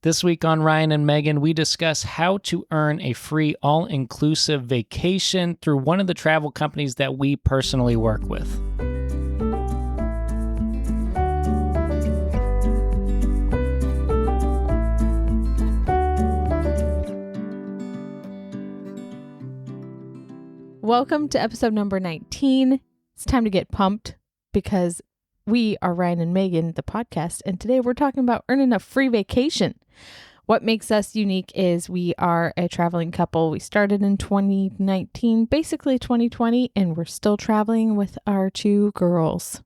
This week on Ryan and Megan, we discuss how to earn a free all-inclusive vacation through one of the travel companies that we personally work with. Welcome to episode number 19. It's time to get pumped because we are Ryan and Megan, the podcast, and today we're talking about earning a free vacation. What makes us unique is we are a traveling couple. We started in 2019, basically 2020, and we're still traveling with our two girls.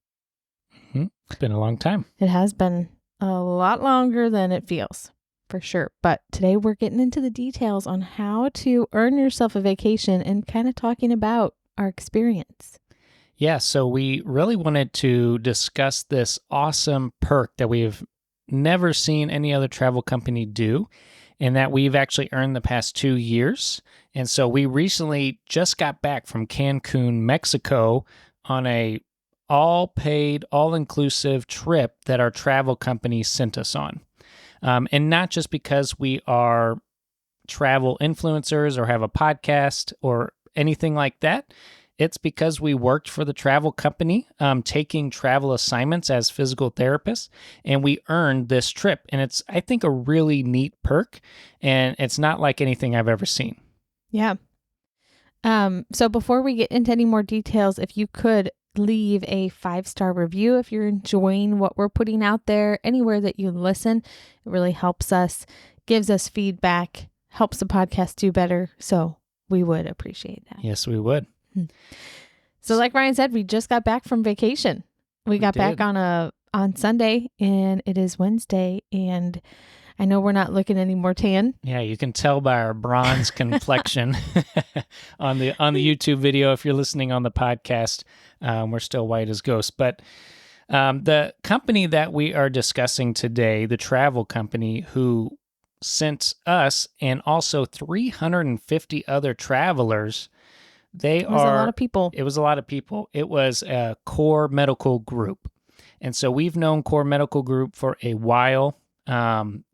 It's been a long time. It has been a lot longer than it feels, for sure. But today we're getting into the details on how to earn yourself a vacation and kind of talking about our experience. Yeah, so we really wanted to discuss this awesome perk that we've never seen any other travel company do, and that we've actually earned the past 2 years. And so we recently just got back from Cancun, Mexico on a all-paid, all-inclusive trip that our travel company sent us on. And not just because we are travel influencers or have a podcast or anything like that. It's because we worked for the travel company, taking travel assignments as physical therapists, and we earned this trip. And it's, I think, a really neat perk, and it's not like anything I've ever seen. Yeah. So before we get into any more details, if you could leave a 5-star review if you're enjoying what we're putting out there, anywhere that you listen, it really helps us, gives us feedback, helps the podcast do better. So we would appreciate that. Yes, we would. So like Ryan said, we just got back from vacation. We got back on Sunday, and it is Wednesday, and I know we're not looking any more tan. Yeah, you can tell by our bronze complexion on the YouTube video. If you're listening on the podcast, we're still white as ghosts. But the company that we are discussing today, the travel company who sent us and also 350 other travelers. It was a lot of people. It was a lot of people. It was a Core Medical Group. And so we've known Core Medical Group for a while. They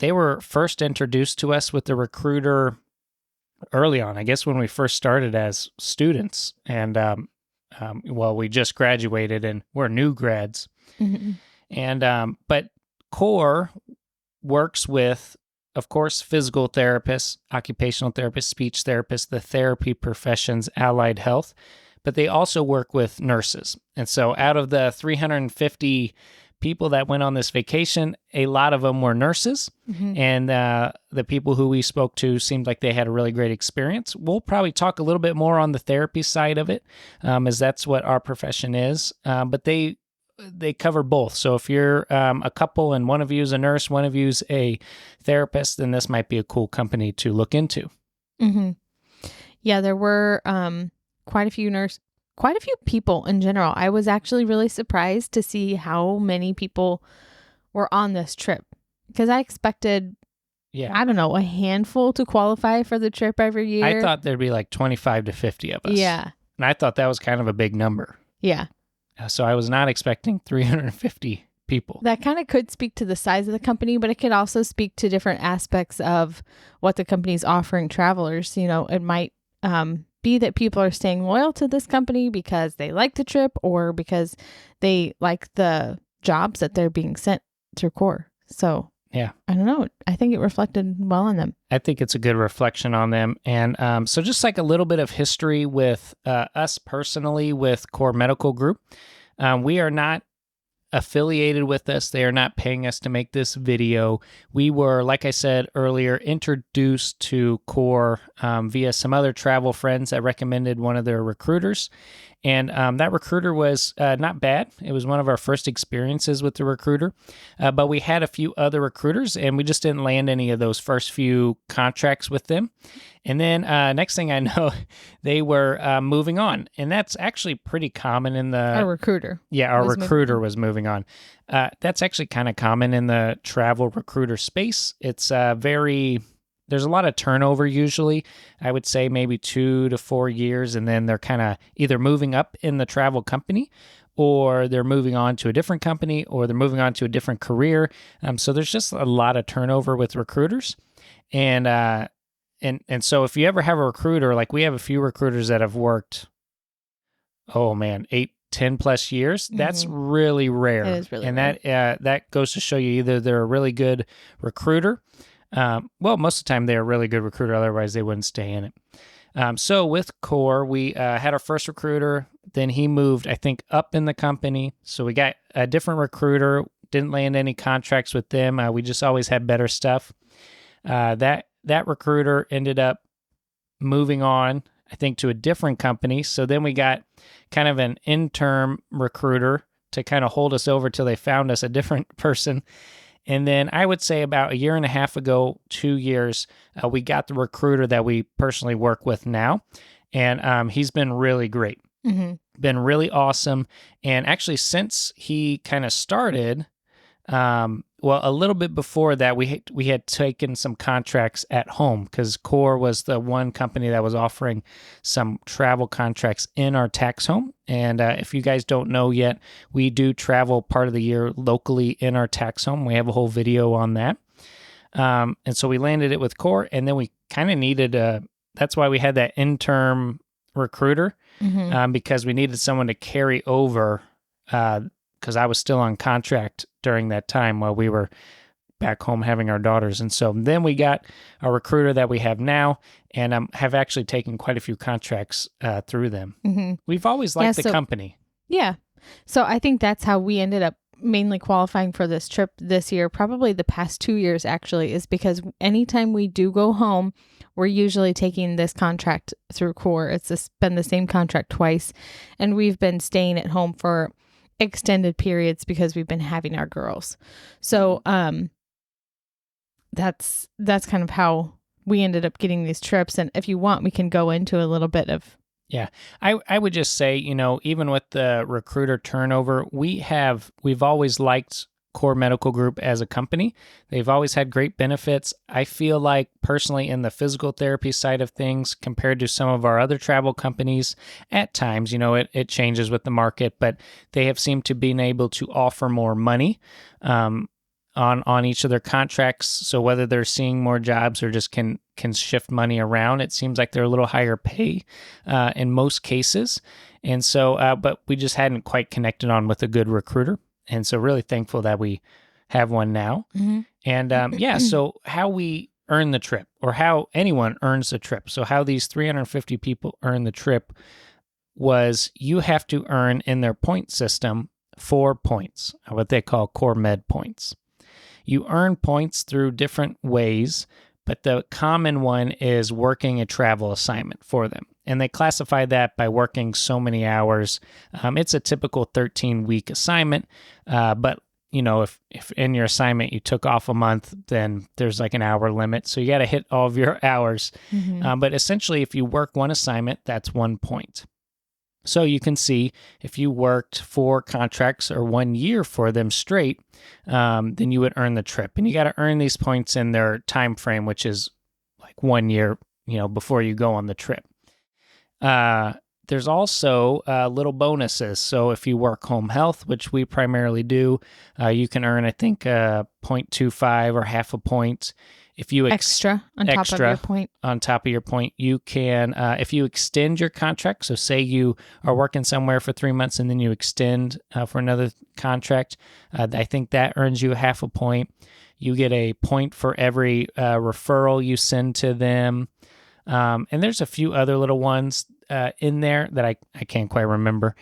were first introduced to us with the recruiter early on, I guess when we first started as students. And, we just graduated and we're new grads. Mm-hmm. And, but Core works with, of course, physical therapists, occupational therapists, speech therapists, the therapy professions, allied health, but they also work with nurses. And so out of the 350 people that went on this vacation, a lot of them were nurses. Mm-hmm. And the people who we spoke to seemed like they had a really great experience. We'll probably talk a little bit more on the therapy side of it, as that's what our profession is. But they cover both. So if you're a couple and one of you is a nurse, one of you is a therapist, then this might be a cool company to look into. Mm-hmm. Yeah, there were quite a few people in general. I was actually really surprised to see how many people were on this trip because I expected, I don't know, a handful to qualify for the trip every year. I thought there'd be like 25 to 50 of us. Yeah. And I thought that was kind of a big number. Yeah. So I was not expecting 350 people. That kind of could speak to the size of the company, but it could also speak to different aspects of what the company's offering travelers. You know, it might be that people are staying loyal to this company because they like the trip or because they like the jobs that they're being sent through Core. So yeah, I don't know. I think it reflected well on them. I think it's a good reflection on them. And so just like a little bit of history with us personally with Core Medical Group, we are not affiliated with us. They are not paying us to make this video. We were, like I said earlier, introduced to Core via some other travel friends that recommended one of their recruiters. And that recruiter was not bad. It was one of our first experiences with the recruiter. But we had a few other recruiters, and we just didn't land any of those first few contracts with them. And then next thing I know, they were moving on. And that's actually pretty common in the... Our recruiter. Yeah, our recruiter was moving on. That's actually kind of common in the travel recruiter space. It's there's a lot of turnover usually. I would say maybe 2 to 4 years, and then they're kind of either moving up in the travel company or they're moving on to a different company, or they're moving on to a different career. So there's just a lot of turnover with recruiters. And so if you ever have a recruiter, like we have a few recruiters that have worked, oh man, 8-10+ years, that's really rare. It is really and rare. that goes to show you either they're a really good recruiter. Well, most of the time they're a really good recruiter, otherwise they wouldn't stay in it. So with Core, we had our first recruiter, then he moved, I think, up in the company. So we got a different recruiter, didn't land any contracts with them. We just always had better stuff. That recruiter ended up moving on, I think, to a different company. So then we got kind of an interim recruiter to kind of hold us over till they found us a different person. And then I would say about a year and a half ago, 2 years, we got the recruiter that we personally work with now. And he's been really great, been really awesome. And actually, since he kind of started, well, a little bit before that, we had taken some contracts at home because Core was the one company that was offering some travel contracts in our tax home. And if you guys don't know yet, we do travel part of the year locally in our tax home. We have a whole video on that. And so we landed it with Core, and then we kind of needed that's why we had that interim recruiter, because we needed someone to carry over, because I was still on contract during that time while we were back home having our daughters. And so then we got a recruiter that we have now, and have actually taken quite a few contracts through them. We've always liked the company. Yeah. So I think that's how we ended up mainly qualifying for this trip this year, probably the past 2 years actually, is because anytime we do go home, we're usually taking this contract through Core. It's been the same contract twice, and we've been staying at home for extended periods because we've been having our girls. So that's kind of how we ended up getting these trips. And if you want, we can go into a little bit of. Yeah, I would just say, even with the recruiter turnover, we've always liked Core Medical Group as a company. They've always had great benefits. I feel like personally in the physical therapy side of things, compared to some of our other travel companies, at times, it changes with the market, but they have seemed to be able to offer more money on each of their contracts. So whether they're seeing more jobs or just can shift money around, it seems like they're a little higher pay in most cases. And so, but we just hadn't quite connected on with a good recruiter. And so really thankful that we have one now. And yeah, so how we earn the trip, or how anyone earns the trip. So how these 350 people earn the trip was you have to earn in their point system 4 points, what they call Core Med points. You earn points through different ways, but the common one is working a travel assignment for them. And they classify that by working so many hours. It's a typical 13-week assignment, but if in your assignment you took off a month, then there's like an hour limit. So you got to hit all of your hours. But essentially, if you work one assignment, that's 1 point. So you can see if you worked 4 contracts or 1 year for them straight, then you would earn the trip. And you got to earn these points in their time frame, which is like 1 year, before you go on the trip. There's also little bonuses. So if you work home health, which we primarily do, you can earn, I think, 0.25 or half a point. If you extra on top of your point. On top of your point, you can, if you extend your contract, so say you are working somewhere for 3 months and then you extend for another contract, I think that earns you half a point. You get a point for every referral you send to them. And there's a few other little ones in there that I can't quite remember.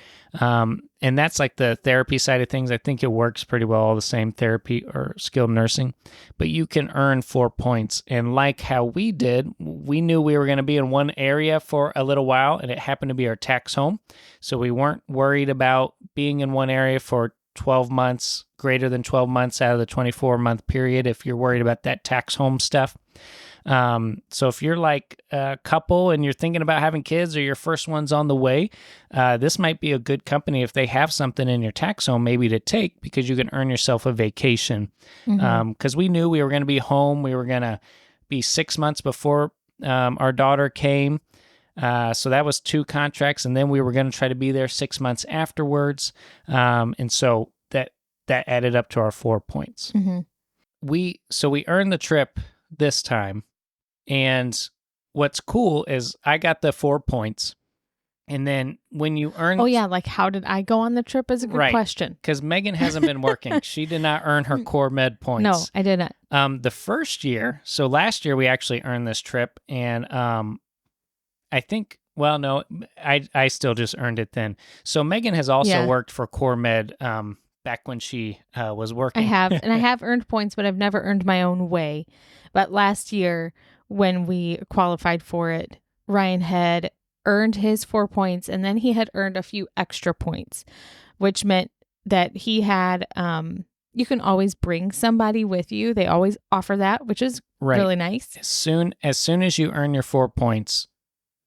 And that's like the therapy side of things. I think it works pretty well, all the same, therapy or skilled nursing. But you can earn 4 points. And like how we did, we knew we were going to be in one area for a little while, and it happened to be our tax home. So we weren't worried about being in one area for 12 months, greater than 12 months out of the 24-month period, if you're worried about that tax home stuff. So if you're like a couple and you're thinking about having kids, or your first one's on the way, this might be a good company if they have something in your tax home maybe to take, because you can earn yourself a vacation. Because we knew we were going to be home. We were going to be 6 months before our daughter came. So that was 2 contracts, and then we were going to try to be there 6 months afterwards. And so that added up to our 4 points. Mm-hmm. We earned the trip this time, and what's cool is I got the 4 points, and then when you earn... Oh, yeah, like how did I go on the trip is a good question. Because Megan hasn't been working. She did not earn her core med points. No, I didn't. The first year, so last year we actually earned this trip, and I think... Well, no, I still just earned it then. So Megan has also worked for core med back when she was working. I have, and I have earned points, but I've never earned my own way. But last year, when we qualified for it, Ryan had earned his 4 points, and then he had earned a few extra points, which meant that he had, you can always bring somebody with you. They always offer that, which is really nice. As soon as you earn your 4 points,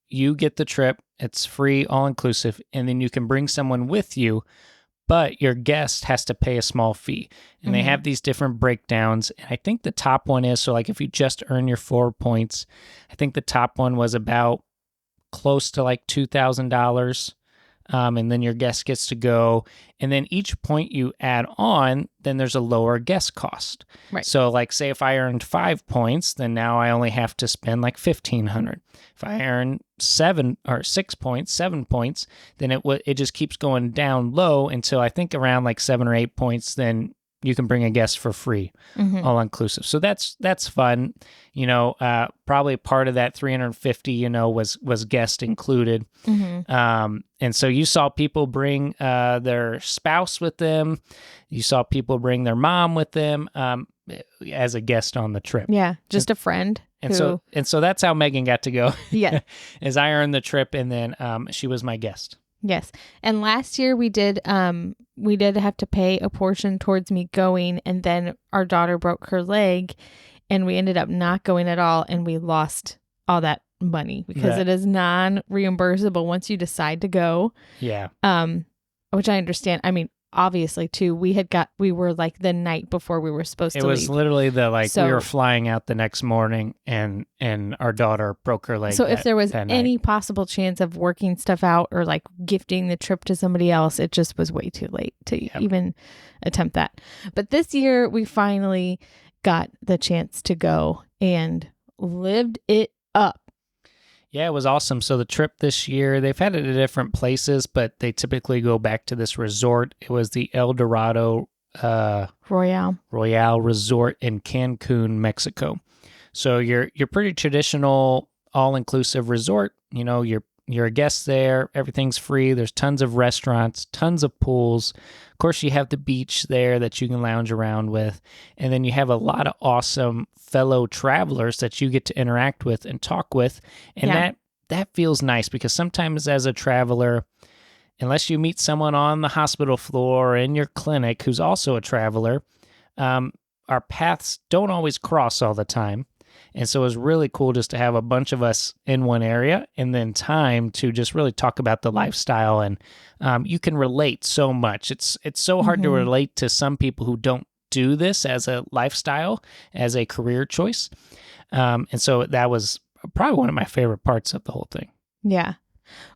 you get the trip. It's free, all inclusive, and then you can bring someone with you, but your guest has to pay a small fee. And they have these different breakdowns. And I think the top one is, so like if you just earn your 4 points, I think the top one was about close to like $2,000. And then your guest gets to go. And then each point you add on, then there's a lower guest cost. Right. So like say if I earned 5 points, then now I only have to spend like $1,500. If I earn 7 points, then it just keeps going down low until I think around like 7 or 8 points, then you can bring a guest for free, all inclusive. So that's fun. Probably part of that 350, was guest included. And so you saw people bring their spouse with them. You saw people bring their mom with them as a guest on the trip. Yeah, just a friend. And so that's how Megan got to go. Yeah, as I earned the trip, and then she was my guest. Yes. And last year we did have to pay a portion towards me going, and then our daughter broke her leg and we ended up not going at all, and we lost all that money because it is non-reimbursable once you decide to go. Yeah. Which I understand. I mean, obviously too, we were like the night before we were supposed to leave. It was literally we were flying out the next morning, and our daughter broke her leg. So if there was any possible chance of working stuff out or like gifting the trip to somebody else, it just was way too late to even attempt that. But this year we finally got the chance to go and lived it up. Yeah, it was awesome. So the trip this year, they've had it at different places, but they typically go back to this resort. It was the El Dorado Royale Resort in Cancun, Mexico. So you're pretty traditional, all-inclusive resort. You're a guest there. Everything's free. There's tons of restaurants, tons of pools. Of course, you have the beach there that you can lounge around with. And then you have a lot of awesome fellow travelers that you get to interact with and talk with. And that feels nice, because sometimes as a traveler, unless you meet someone on the hospital floor or in your clinic who's also a traveler, our paths don't always cross all the time. And so it was really cool just to have a bunch of us in one area, and then time to just really talk about the lifestyle. And you can relate so much. It's so hard to relate to some people who don't do this as a lifestyle, as a career choice. And so that was probably one of my favorite parts of the whole thing. Yeah.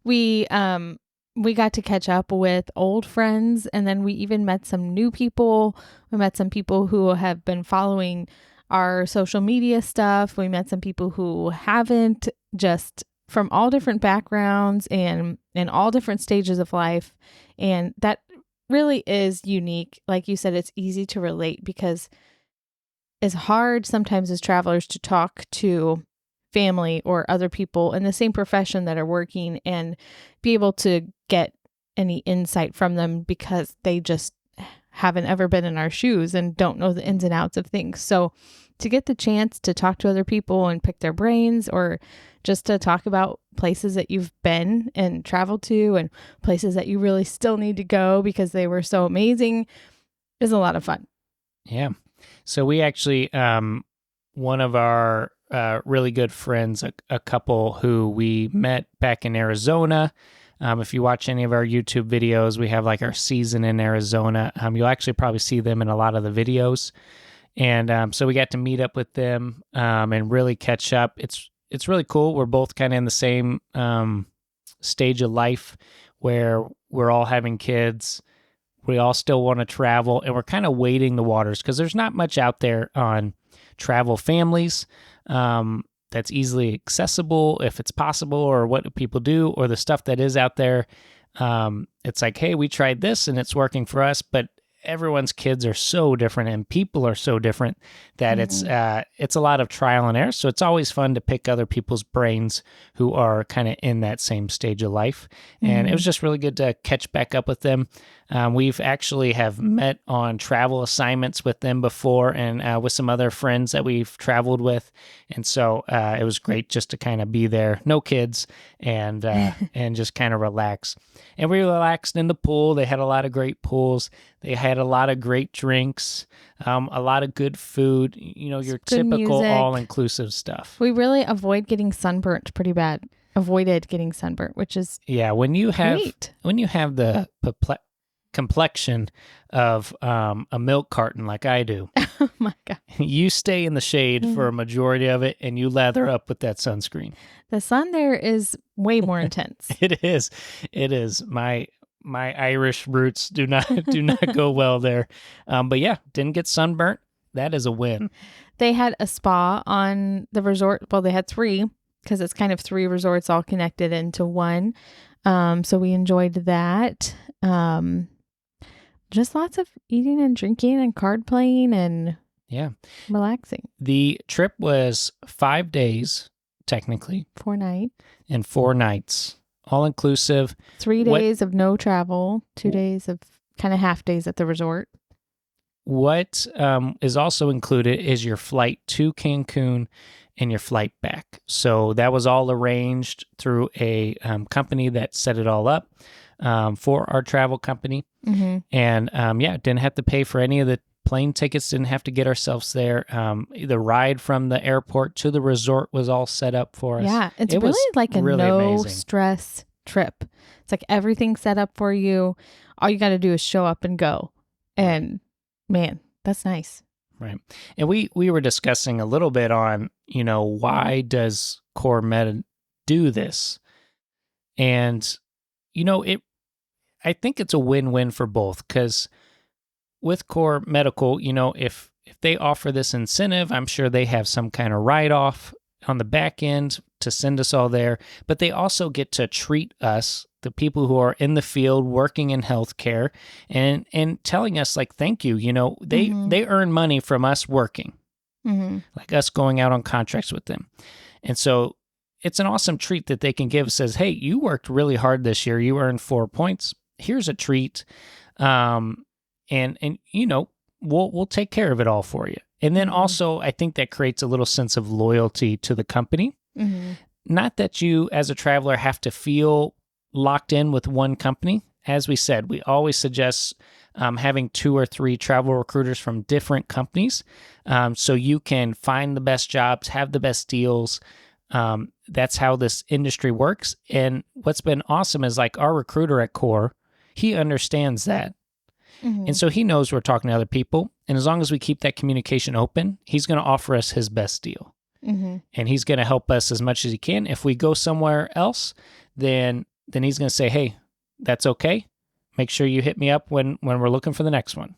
We got to catch up with old friends, and then we even met some new people. We met some people who have been following our social media stuff. We met some people who haven't, just from all different backgrounds and in all different stages of life. And that really is unique. Like you said, it's easy to relate, because it's hard sometimes as travelers to talk to family or other people in the same profession that are working and be able to get any insight from them, because they just haven't ever been in our shoes and don't know the ins and outs of things. So to get the chance to talk to other people and pick their brains, or just to talk about places that you've been and traveled to and places that you really still need to go because they were so amazing, is a lot of fun. Yeah. So we actually, one of our really good friends, a couple who we met back in Arizona. If you watch any of our YouTube videos, we have like our season in Arizona. You'll actually probably see them in a lot of the videos. And so we got to meet up with them and really catch up. it's really cool. We're both kind of in the same stage of life where we're all having kids. We all still want to travel, and we're kind of wading the waters because there's not much out there on travel families that's easily accessible if it's possible, or what do people do, or the stuff that is out there. It's like, hey, we tried this and it's working for us, but everyone's kids are so different and people are so different that it's a lot of trial and error. So it's always fun to pick other people's brains who are kind of in that same stage of life. And it was just really good to catch back up with them. We've actually have met on travel assignments with them before, and with some other friends that we've traveled with. And so it was great just to kind of be there, no kids, and and just kind of relax. And we relaxed in the pool. They had a lot of great pools. They had a lot of great drinks, a lot of good food, your Good typical music. all-inclusive stuff. We really avoided getting sunburnt, which is Yeah, when you have great. the complexion of a milk carton like I do, Oh my God. you stay in the shade for a majority of it, and you lather up with that sunscreen. The sun there is way more intense. It is. My Irish roots do not go well there. But yeah, didn't get sunburnt. That is a win. They had a spa on the resort. Well, they had 3 because it's kind of 3 resorts all connected into one. So we enjoyed that. Just lots of eating and drinking and card playing and Yeah. relaxing. The trip was 5 days, technically, 4 nights. and 4 nights, all inclusive. 3 What- days of no travel, 2 days of kind of half days at the resort. What is also included is your flight to Cancun and your flight back. So that was all arranged through a company that set it all up for our travel company. Mm-hmm. And didn't have to pay for any of the plane tickets, didn't have to get ourselves there. The ride from the airport to the resort was all set up for us. Yeah, it's It really was like a really no amazing. stress trip. It's like everything's set up for you. All you got to do is show up and go. And man, that's nice. Right. And we were discussing a little bit on, why does Core Med do this? And, I think it's a win-win for both, because with Core Medical, if they offer this incentive, I'm sure they have some kind of write-off on the back end to send us all there, but they also get to treat us, the people who are in the field working in healthcare, and telling us like, thank you. They earn money from us working, like us going out on contracts with them. And so it's an awesome treat that they can give. Says, hey, you worked really hard this year. You earned 4 points. Here's a treat. And we'll take care of it all for you. And then also, I think that creates a little sense of loyalty to the company. Not that you, as a traveler, have to feel locked in with one company. As we said, we always suggest having 2 or 3 travel recruiters from different companies, so you can find the best jobs, have the best deals. That's how this industry works. And what's been awesome is like our recruiter at Core, he understands that. And so he knows we're talking to other people. And as long as we keep that communication open, he's going to offer us his best deal. And he's going to help us as much as he can. If we go somewhere else, then he's going to say, hey, that's okay. Make sure you hit me up when we're looking for the next one.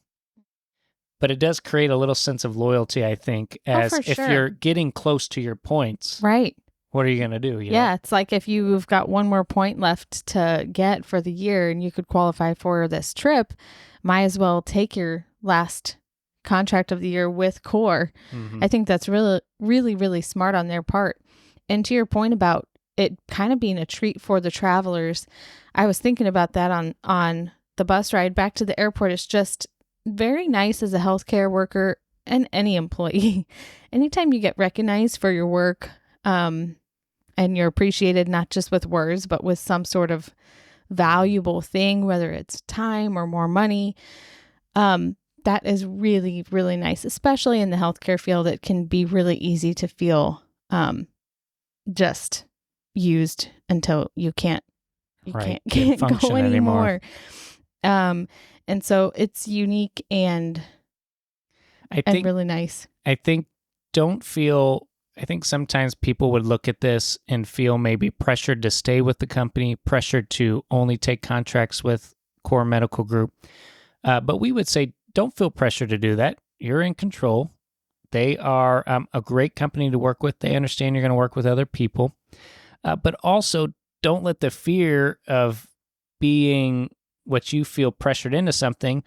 But it does create a little sense of loyalty, I think, as for if sure. you're getting close to your points, Right. what are you going to do? Yeah, it's like if you've got one more point left to get for the year and you could qualify for this trip, might as well take your last contract of the year with Core. I think that's really, really, really smart on their part. And to your point about it kind of being a treat for the travelers, I was thinking about that on the bus ride back to the airport. It's just very nice as a healthcare worker and any employee. Anytime you get recognized for your work, and you're appreciated not just with words, but with some sort of valuable thing, whether it's time or more money, that is really, really nice, especially in the healthcare field. It can be really easy to feel just used until you can't Can't go function anymore. And so it's unique and I think really nice. don't feel I think sometimes people would look at this and feel maybe pressured to stay with the company, pressured to only take contracts with Core Medical Group. But we would say, don't feel pressure to do that. You're in control. They are a great company to work with. They understand you're going to work with other people. But also, don't let the fear of being what you feel pressured into something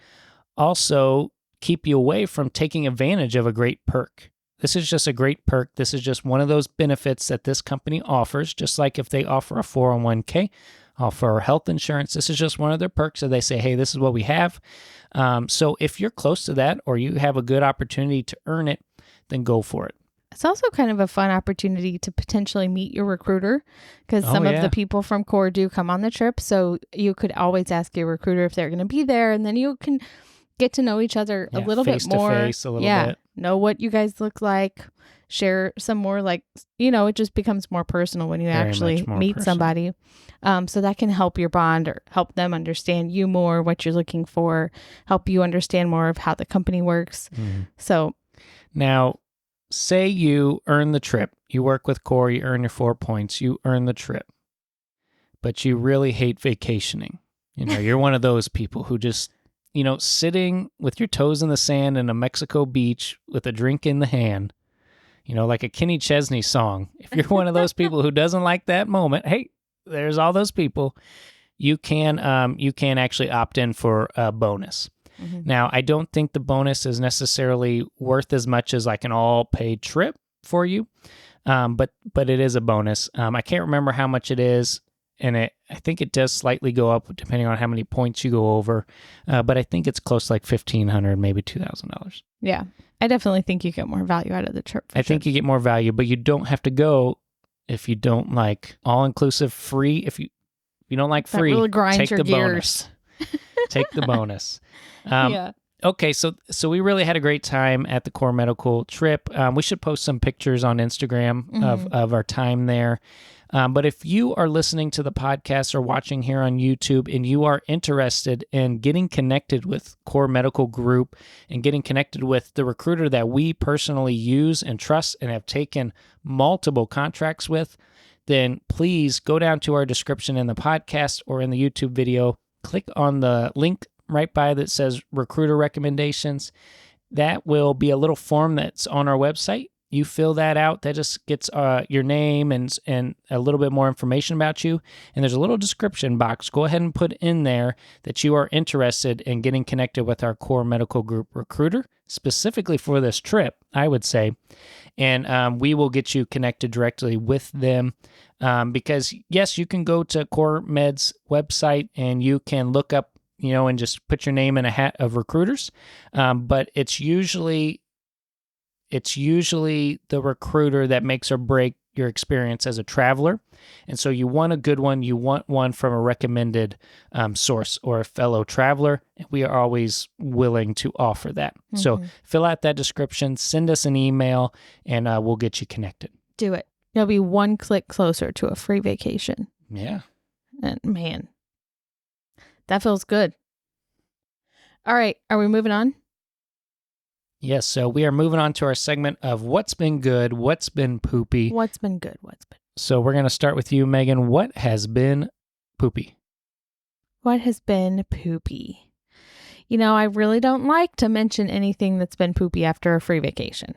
also keep you away from taking advantage of a great perk. This is just a great perk. This is just one of those benefits that this company offers, just like if they offer a 401k, offer health insurance. This is just one of their perks that they say, hey, this is what we have. So if you're close to that or you have a good opportunity to earn it, then go for it. It's also kind of a fun opportunity to potentially meet your recruiter because some of the people from Core do come on the trip. So you could always ask your recruiter if they're going to be there, and then you can get to know each other a little bit more. Face to face a little bit. Know what you guys look like. Share some more, like, it just becomes more personal when you actually meet somebody. So that can help your bond or help them understand you more, what you're looking for, help you understand more of how the company works. So now, say you earn the trip. You work with Core, you earn your 4 points, you earn the trip. But you really hate vacationing. You're one of those people who just, sitting with your toes in the sand in a Mexico beach with a drink in the hand, like a Kenny Chesney song. If you're one of those people who doesn't like that moment, hey, there's all those people. You can actually opt in for a bonus. Now, I don't think the bonus is necessarily worth as much as like an all-paid trip for you, but it is a bonus. I can't remember how much it is, and I think it does slightly go up depending on how many points you go over, but I think it's close to like $1,500, maybe $2,000. Yeah, I definitely think you get more value out of the trip. I think you get more value, but you don't have to go if you don't like all-inclusive free. If you don't like free, that really grinds take your the gears. bonus. Take the bonus. Okay, so we really had a great time at the Core Medical trip. We should post some pictures on Instagram of our time there. But if you are listening to the podcast or watching here on YouTube and you are interested in getting connected with Core Medical Group and getting connected with the recruiter that we personally use and trust and have taken multiple contracts with, then please go down to our description in the podcast or in the YouTube video. Click on the link right by that says recruiter recommendations. That will be a little form that's on our website. You fill that out. That just gets your name and a little bit more information about you. And there's a little description box. Go ahead and put in there that you are interested in getting connected with our Core Medical Group recruiter, specifically for this trip, I would say. And we will get you connected directly with them. Because, yes, you can go to Core Med's website and you can look up, and just put your name in a hat of recruiters. But it's usually the recruiter that makes or break your experience as a traveler. And so you want a good one. You want one from a recommended source or a fellow traveler. And we are always willing to offer that. So fill out that description, send us an email, and we'll get you connected. Do it. You'll be one click closer to a free vacation. Yeah. And man, that feels good. All right. Are we moving on? Yes. So we are moving on to our segment of what's been good, what's been poopy. What's been good? So we're going to start with you, Megan. What has been poopy? What has been poopy? I really don't like to mention anything that's been poopy after a free vacation.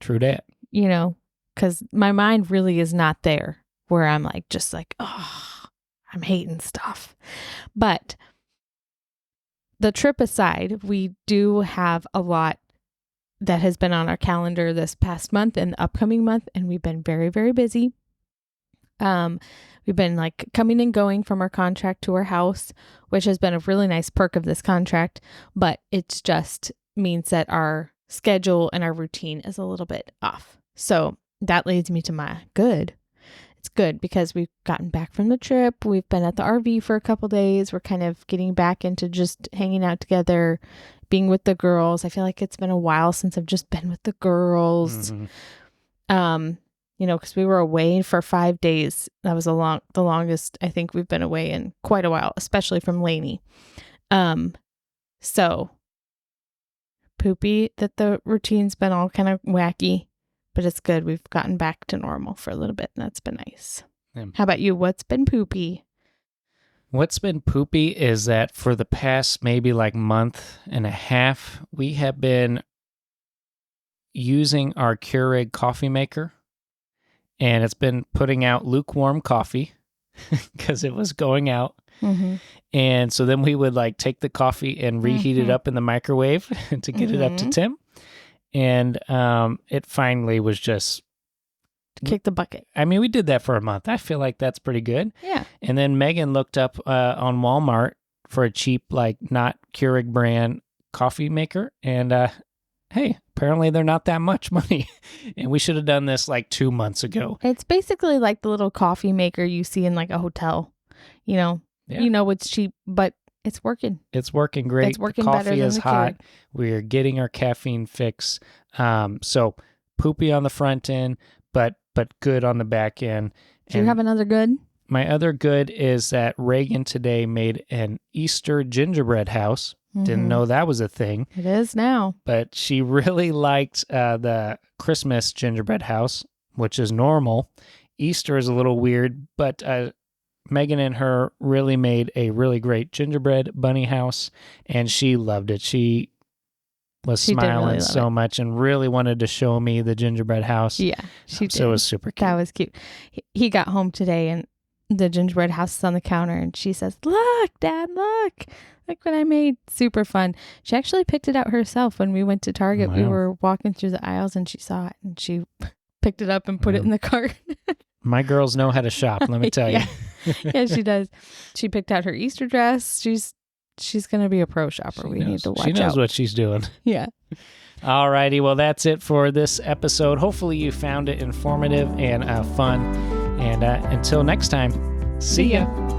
True that. Because my mind really is not there where I'm just like, oh, I'm hating stuff. But the trip aside, we do have a lot that has been on our calendar this past month and the upcoming month, and we've been very, very busy. We've been coming and going from our contract to our house, which has been a really nice perk of this contract, but it just means that our schedule and our routine is a little bit off. So that leads me to my good. It's good because we've gotten back from the trip. We've been at the RV for a couple days. We're kind of getting back into just hanging out together, being with the girls. I feel like it's been a while since I've just been with the girls. Because we were away for 5 days. That was the longest I think we've been away in quite a while, especially from Lainey. So poopy that the routine's been all kind of wacky, but it's good. We've gotten back to normal for a little bit, and that's been nice. Yeah. How about you? What's been poopy? What's been poopy is that for the past maybe like month and a half, we have been using our Keurig coffee maker, and it's been putting out lukewarm coffee because it was going out. Mm-hmm. And so then we would like take the coffee and reheat it up in the microwave to get it up to temp. And it finally was just kick the bucket. I mean, we did that for a month. I feel like that's pretty good. Yeah. And then Megan looked up on Walmart for a cheap, like not Keurig brand coffee maker. And hey, apparently they're not that much money. And we should have done this like 2 months ago. It's basically like the little coffee maker you see in like a hotel. You know, it's cheap, but it's working. It's working great. It's working the better coffee than is the hot. Keurig. We're getting our caffeine fix. So poopy on the front end, but good on the back end. Do you have another good? My other good is that Reagan today made an Easter gingerbread house. Didn't know that was a thing. It is now. But she really liked the Christmas gingerbread house, which is normal. Easter is a little weird, but Megan and her really made a really great gingerbread bunny house, and she loved it. She was smiling really so much and really wanted to show me the gingerbread house. Yeah, she did. So it was super cute. That was cute. He got home today, and the gingerbread house is on the counter, and she says, "Look, Dad, look what I made." Super fun. She actually picked it out herself when we went to Target. Wow. We were walking through the aisles, and she saw it, and she picked it up and put it in the cart. My girls know how to shop, let me tell you. Yeah, she does. She picked out her Easter dress. She's going to be a pro shopper. We need to watch out. She knows what she's doing. Yeah. All righty. Well, that's it for this episode. Hopefully you found it informative and fun. And until next time, see ya.